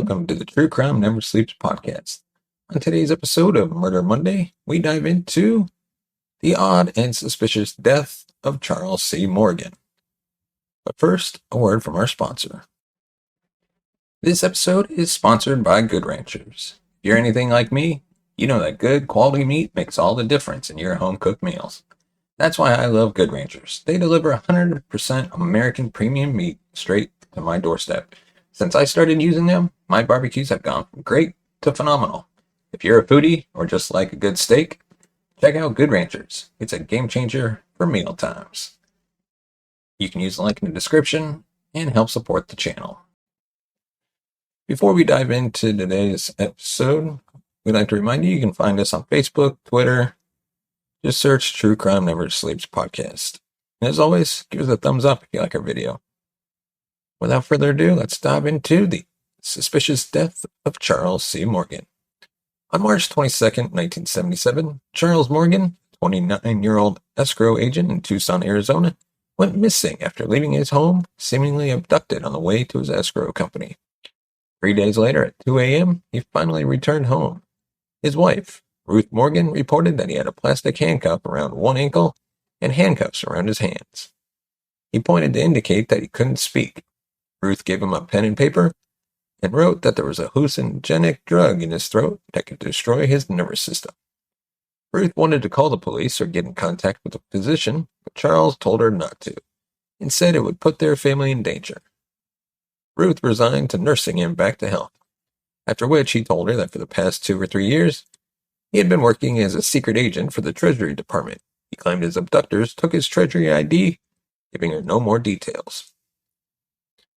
welcome to the True Crime Never Sleeps podcast. On today's episode of Murder Monday, we dive into the odd and suspicious death of Charles C. Morgan. But first, a word from our sponsor. This episode is sponsored by Good Ranchers. If you're anything like me, you know that good quality meat makes all the difference in your home-cooked meals. That's why I love Good Ranchers. They deliver 100% American premium meat straight to my doorstep. Since I started using them, my barbecues have gone from great to phenomenal. If you're a foodie or just like a good steak, check out Good Ranchers. It's a game changer for meal times. You can use the link in the description and help support the channel. Before we dive into today's episode, we'd like to remind you can find us on Facebook, Twitter. Just search True Crime Never Sleeps podcast. And as always, give us a thumbs up if you like our video. Without further ado, let's dive into the suspicious death of Charles C. Morgan. On March 22nd, 1977, Charles Morgan, 29-year-old escrow agent in Tucson, Arizona, went missing after leaving his home, seemingly abducted on the way to his escrow company. 3 days later, at 2 a.m., he finally returned home. His wife, Ruth Morgan, reported that he had a plastic handcuff around one ankle and handcuffs around his hands. He pointed to indicate that he couldn't speak. Ruth gave him a pen and paper and wrote that there was a hallucinogenic drug in his throat that could destroy his nervous system. Ruth wanted to call the police or get in contact with a physician, but Charles told her not to. Instead, it would put their family in danger. Ruth resigned to nursing him back to health, after which he told her that for the past 2 or 3 years, he had been working as a secret agent for the Treasury Department. He claimed his abductors took his Treasury ID, giving her no more details.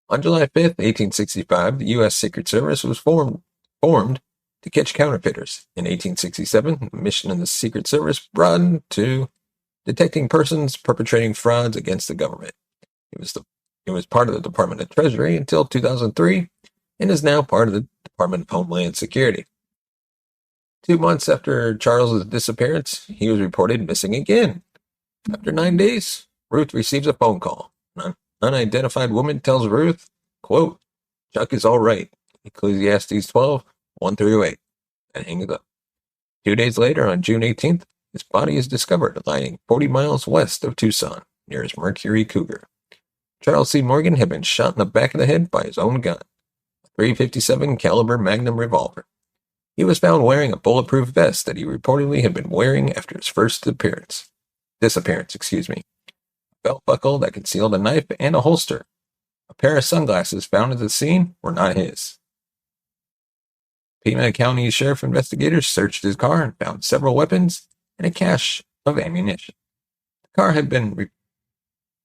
On July 5th, 1865, the U.S. Secret Service was formed to catch counterfeiters. In 1867, the mission of the Secret Service broadened to detecting persons perpetrating frauds against the government. It was part of the Department of Treasury until 2003 and is now part of the Department of Homeland Security. 2 months after Charles's disappearance, he was reported missing again. After 9 days, Ruth receives a phone call. An unidentified woman tells Ruth, quote, "Chuck is all right," Ecclesiastes 12, 1-8, and hangs up. 2 days later, on June 18th, his body is discovered lying 40 miles west of Tucson, near his Mercury Cougar. Charles C. Morgan had been shot in the back of the head by his own gun, a .357 caliber Magnum revolver. He was found wearing a bulletproof vest that he reportedly had been wearing after his first disappearance. A belt buckle that concealed a knife and a holster. A pair of sunglasses found at the scene were not his. Pima County Sheriff investigators searched his car and found several weapons and a cache of ammunition. The car had been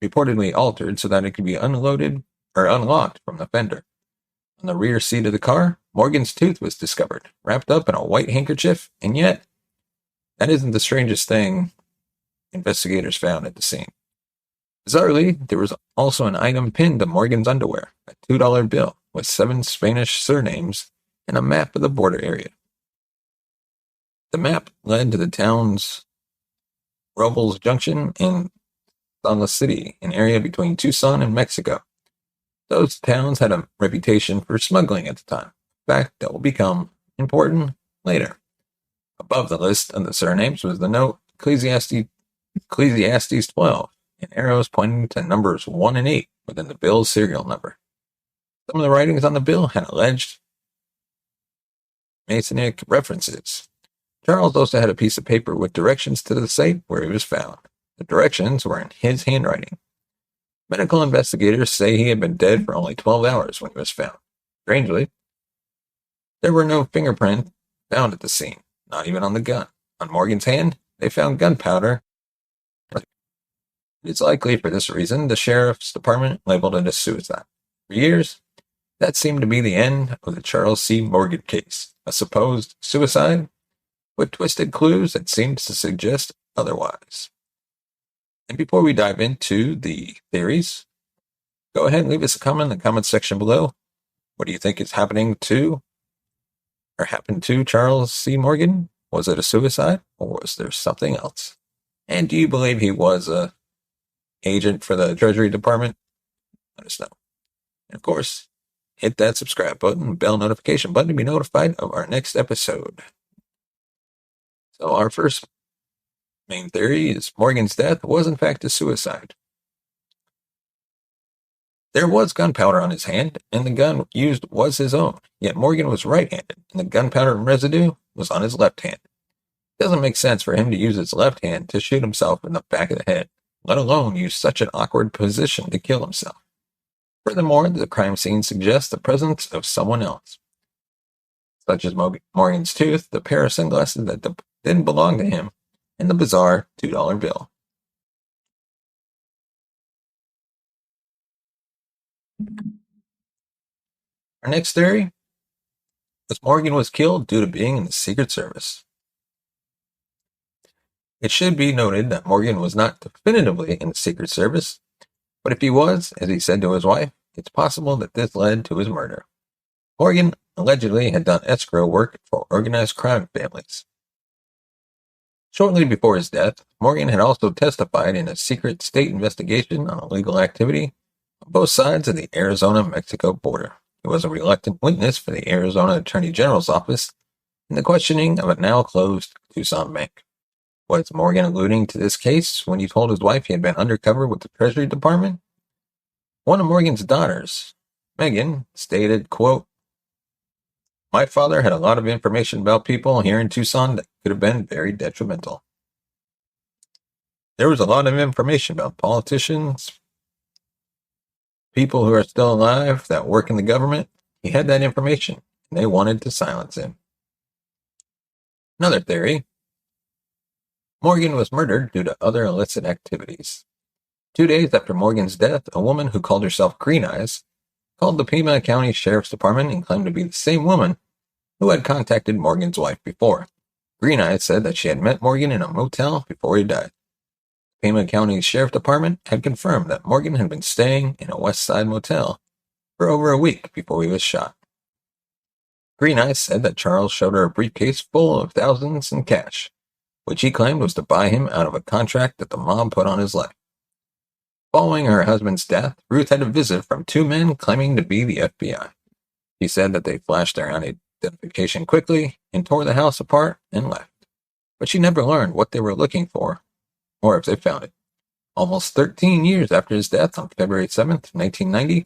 reportedly altered so that it could be unloaded or unlocked from the fender. On the rear seat of the car, Morgan's tooth was discovered, wrapped up in a white handkerchief, and yet, that isn't the strangest thing investigators found at the scene. Bizarrely, there was also an item pinned to Morgan's underwear, a $2 bill with 7 Spanish surnames and a map of the border area. The map led to the town's Robles Junction in Sala City, an area between Tucson and Mexico. Those towns had a reputation for smuggling at the time, a fact that will become important later. Above the list of the surnames was the note Ecclesiastes 12, and arrows pointing to numbers 1 and 8 within the bill's serial number. Some of the writings on the bill had alleged Masonic references. Charles also had a piece of paper with directions to the site where he was found. The directions were in his handwriting. Medical investigators say he had been dead for only 12 hours when he was found. Strangely, there were no fingerprints found at the scene, not even on the gun. On Morgan's hand, they found gunpowder. It is likely for this reason the sheriff's department labeled it as suicide. For years, that seemed to be the end of the Charles C. Morgan case, a supposed suicide with twisted clues that seemed to suggest otherwise. And before we dive into the theories, go ahead and leave us a comment in the comment section below. What do you think is happening to or happened to Charles C. Morgan? Was it a suicide or was there something else? And do you believe he was a agent for the Treasury Department? Let us know. And of course, hit that subscribe button, bell notification button to be notified of our next episode. So our first main theory is Morgan's death was in fact a suicide. There was gunpowder on his hand, and the gun used was his own, yet Morgan was right-handed, and the gunpowder residue was on his left hand. It doesn't make sense for him to use his left hand to shoot himself in the back of the head, let alone use such an awkward position to kill himself. Furthermore, the crime scene suggests the presence of someone else, such as Morgan's tooth, the pair of sunglasses that didn't belong to him, and the bizarre $2 bill. Our next theory was Morgan was killed due to being in the Secret Service. It should be noted that Morgan was not definitively in the Secret Service, but if he was, as he said to his wife, it's possible that this led to his murder. Morgan allegedly had done escrow work for organized crime families. Shortly before his death, Morgan had also testified in a secret state investigation on illegal activity on both sides of the Arizona-Mexico border. He was a reluctant witness for the Arizona Attorney General's office in the questioning of a now-closed Tucson bank. Was Morgan alluding to this case when he told his wife he had been undercover with the Treasury Department? One of Morgan's daughters, Megan, stated, quote, "My father had a lot of information about people here in Tucson that could have been very detrimental. There was a lot of information about politicians, people who are still alive that work in the government. He had that information, and they wanted to silence him." Another theory. Morgan was murdered due to other illicit activities. 2 days after Morgan's death, a woman who called herself Green Eyes called the Pima County Sheriff's Department and claimed to be the same woman who had contacted Morgan's wife before. Green Eyes said that she had met Morgan in a motel before he died. The Pima County Sheriff's Department had confirmed that Morgan had been staying in a West Side motel for over a week before he was shot. Green Eyes said that Charles showed her a briefcase full of thousands in cash, which he claimed was to buy him out of a contract that the mob put on his life. Following her husband's death, Ruth had a visit from 2 men claiming to be the FBI. She said that they flashed their identification quickly and tore the house apart and left. But she never learned what they were looking for or if they found it. Almost 13 years after his death on February 7th, 1990,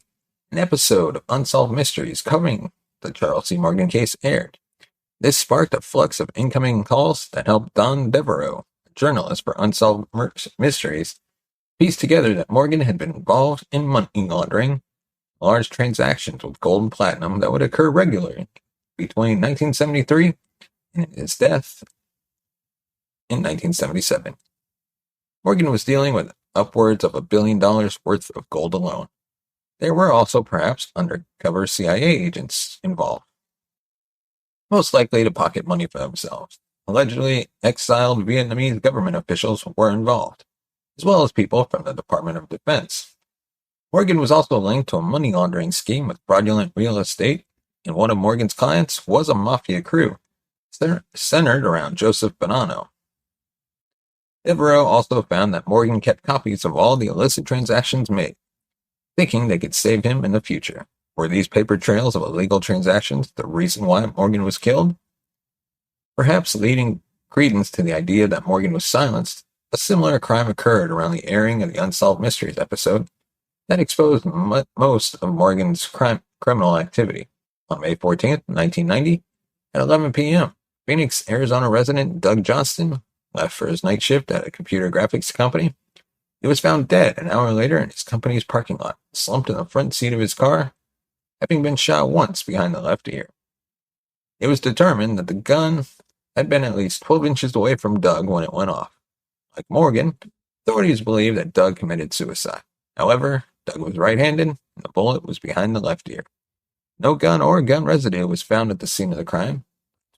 an episode of Unsolved Mysteries covering the Charles C. Morgan case aired. This sparked a flux of incoming calls that helped Don Devereaux, a journalist for Unsolved Mysteries, piece together that Morgan had been involved in money laundering, large transactions with gold and platinum that would occur regularly between 1973 and his death in 1977. Morgan was dealing with upwards of $1 billion worth of gold alone. There were also perhaps undercover CIA agents involved, most likely to pocket money for themselves. Allegedly, exiled Vietnamese government officials were involved, as well as people from the Department of Defense. Morgan was also linked to a money laundering scheme with fraudulent real estate, and one of Morgan's clients was a mafia crew centered around Joseph Bonanno. Devereaux also found that Morgan kept copies of all the illicit transactions made, thinking they could save him in the future. Were these paper trails of illegal transactions the reason why Morgan was killed? Perhaps leading credence to the idea that Morgan was silenced, a similar crime occurred around the airing of the Unsolved Mysteries episode that exposed most of Morgan's criminal activity. On May 14th, 1990, at 11 p.m., Phoenix, Arizona resident Doug Johnston left for his night shift at a computer graphics company. He was found dead an hour later in his company's parking lot, slumped in the front seat of his car, having been shot once behind the left ear. It was determined that the gun had been at least 12 inches away from Doug when it went off. Like Morgan, authorities believe that Doug committed suicide. However, Doug was right-handed, and the bullet was behind the left ear. No gun or gun residue was found at the scene of the crime.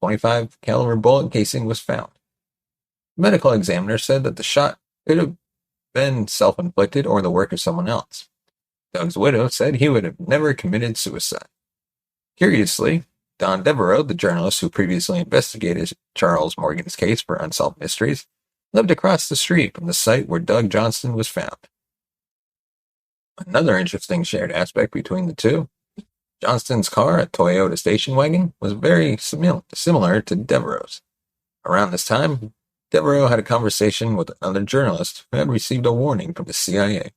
25 caliber bullet casing was found. The medical examiner said that the shot could have been self-inflicted or the work of someone else. Doug's widow said he would have never committed suicide. Curiously, Don Devereaux, the journalist who previously investigated Charles Morgan's case for Unsolved Mysteries, lived across the street from the site where Doug Johnston was found. Another interesting shared aspect between the two, Johnston's car, a Toyota station wagon, was very similar to Devereaux's. Around this time, Devereaux had a conversation with another journalist who had received a warning from the CIA.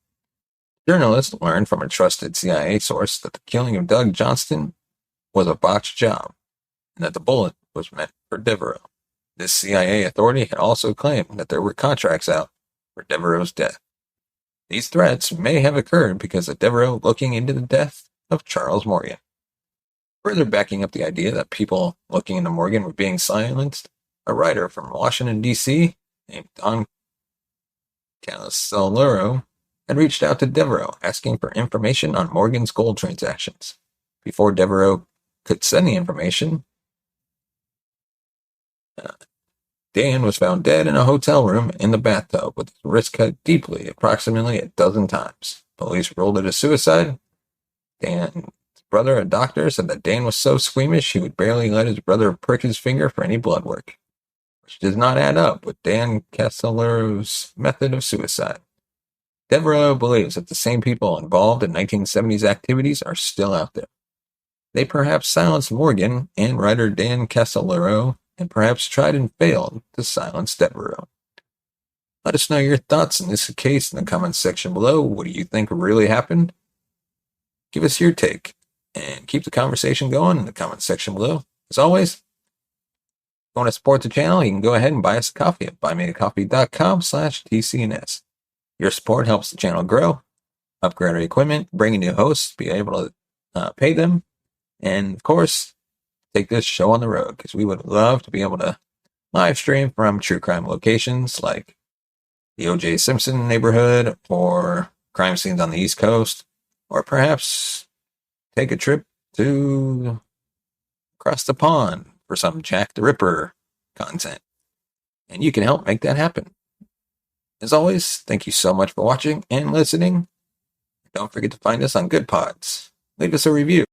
The journalist learned from a trusted CIA source that the killing of Doug Johnston was a botched job, and that the bullet was meant for Devereaux. This CIA authority had also claimed that there were contracts out for Devereaux's death. These threats may have occurred because of Devereaux looking into the death of Charles Morgan. Further backing up the idea that people looking into Morgan were being silenced, a writer from Washington, D.C., named Don Castellero, had reached out to Devereaux asking for information on Morgan's gold transactions. Before Devereaux could send the information, Dan was found dead in a hotel room in the bathtub with his wrist cut deeply, approximately a dozen times. Police ruled it a suicide. Dan's brother, a doctor, said that Dan was so squeamish he would barely let his brother prick his finger for any blood work, which does not add up with Dan Castellero's method of suicide. Devereaux believes that the same people involved in 1970s activities are still out there. They perhaps silenced Morgan and writer Dan Castellero, and perhaps tried and failed to silence Devereaux. Let us know your thoughts in this case in the comments section below. What do you think really happened? Give us your take, and keep the conversation going in the comments section below. As always, if you want to support the channel, you can go ahead and buy us a coffee at buymeacoffee.com/TCNS. Your support helps the channel grow, upgrade our equipment, bring in new hosts, be able to pay them, and of course, take this show on the road, because we would love to be able to live stream from true crime locations like the O.J. Simpson neighborhood or crime scenes on the East Coast, or perhaps take a trip to across the pond for some Jack the Ripper content. And you can help make that happen. As always, thank you so much for watching and listening. Don't forget to find us on Good Pods. Leave us a review.